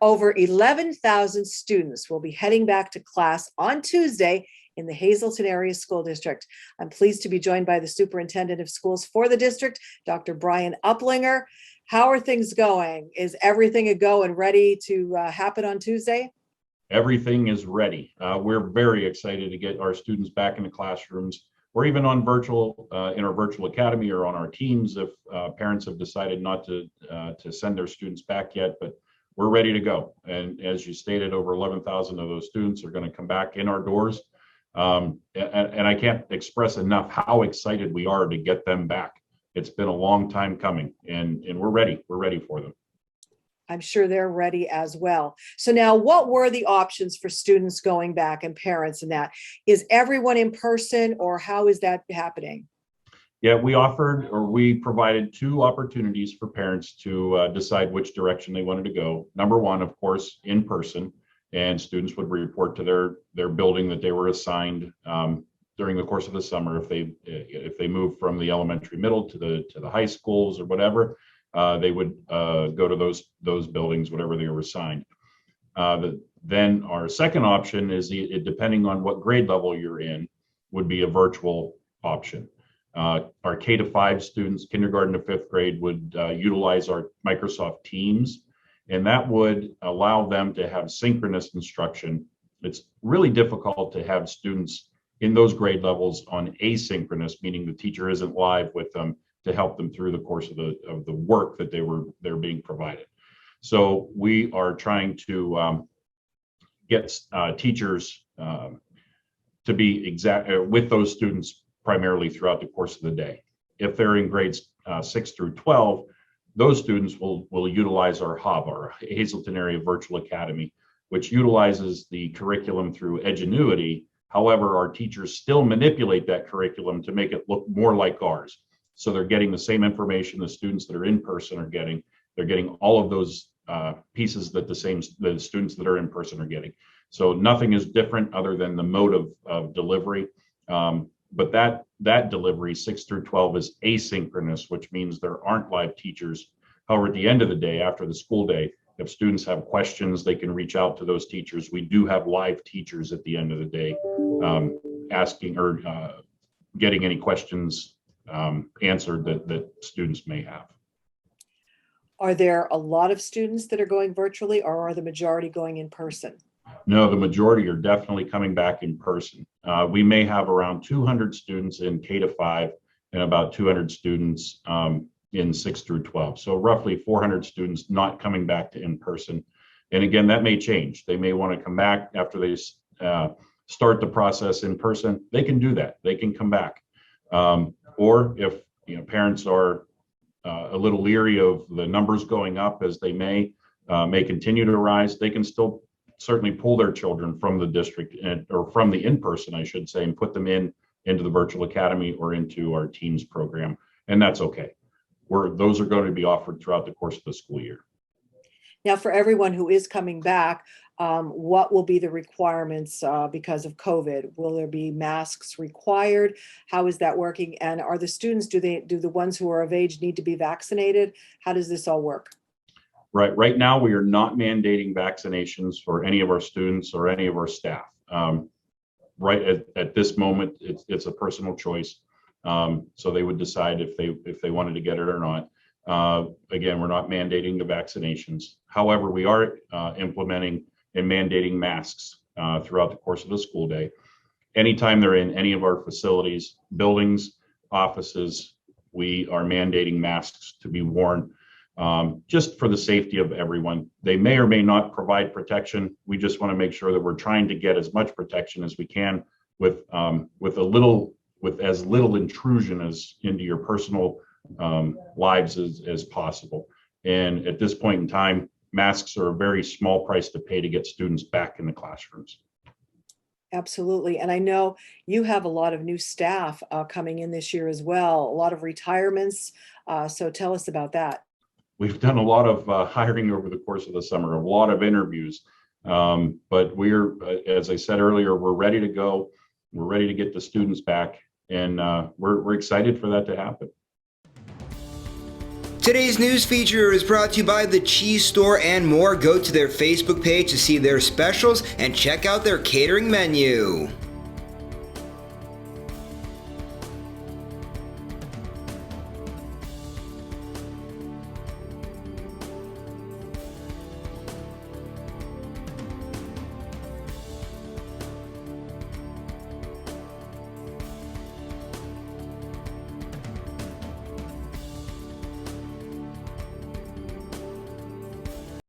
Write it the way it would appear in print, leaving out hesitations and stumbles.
Over 11,000 students will be heading back to class on Tuesday in the Hazleton Area School District. I'm pleased to be joined by the Superintendent of Schools for the district, Dr. Brian Uplinger. How are things going? Is everything a go and ready to happen on Tuesday? Everything is ready. We're very excited to get our students back in the classrooms, or even on virtual, in our virtual academy, or on our teams if parents have decided not to send their students back yet, but we're ready to go. And as you stated, over 11,000 of those students are going to come back in our doors. And I can't express enough how excited we are to get them back. It's been a long time coming, and we're ready. We're ready for them. I'm sure they're ready as well. So now, what were the options for students going back and parents and that? Is everyone in person, or how is that happening? Yeah, we provided two opportunities for parents to decide which direction they wanted to go. Number one, of course, in person, and students would report to their building that they were assigned during the course of the summer. If they moved from the elementary, middle to the high schools or whatever, they would go to those buildings, whatever they were assigned. Then our second option is, depending on what grade level you're in, would be a virtual option. Our K-5 students, kindergarten to fifth grade, would utilize our Microsoft Teams, and that would allow them to have synchronous instruction. It's really difficult to have students in those grade levels on asynchronous, meaning the teacher isn't live with them to help them through the course of the work that they're being provided. So we are trying to get teachers to be with those students primarily throughout the course of the day. If they're in grades 6 through 12, those students will utilize our hub, our Hazleton Area Virtual Academy, which utilizes the curriculum through Edgenuity. However, our teachers still manipulate that curriculum to make it look more like ours. So they're getting the same information the students that are in person are getting. They're getting all of those pieces that the students that are in person are getting. So nothing is different other than the mode of delivery. But that delivery, 6 through 12, is asynchronous, which means there aren't live teachers. However, at the end of the day, after the school day, if students have questions, they can reach out to those teachers. We do have live teachers at the end of the day asking or getting any questions answered that students may have. Are there a lot of students that are going virtually, or are the majority going in person? No, the majority are definitely coming back in person. We may have around 200 students in K-5 and about 200 students in 6 through 12. So roughly 400 students not coming back to in person. And again, that may change. They may want to come back after they start the process in person. They can do that. They can come back. Or if parents are a little leery of the numbers going up, as they may continue to rise, they can still certainly pull their children from the district or from the in-person, I should say, and put them into the virtual academy or into our teams program, and that's okay. Those are going to be offered throughout the course of the school year. Now, for everyone who is coming back, what will be the requirements because of COVID? Will there be masks required? How is that working? And are the students, do the ones who are of age need to be vaccinated? How does this all work? Right now, we are not mandating vaccinations for any of our students or any of our staff. Right at this moment, it's a personal choice. So they would decide if they wanted to get it or not. Again, we're not mandating the vaccinations. However, we are implementing and mandating masks throughout the course of the school day. Anytime they're in any of our facilities, buildings, offices, we are mandating masks to be worn. Just for the safety of everyone. They may or may not provide protection. We just want to make sure that we're trying to get as much protection as we can with as little intrusion into your personal lives as possible. And at this point in time, masks are a very small price to pay to get students back in the classrooms. Absolutely. And I know you have a lot of new staff coming in this year as well, a lot of retirements. So tell us about that. We've done a lot of hiring over the course of the summer, a lot of interviews, but we're, as I said earlier, we're ready to go. We're ready to get the students back, and we're excited for that to happen. Today's news feature is brought to you by the Cheese Store and more. Go to their Facebook page to see their specials and check out their catering menu.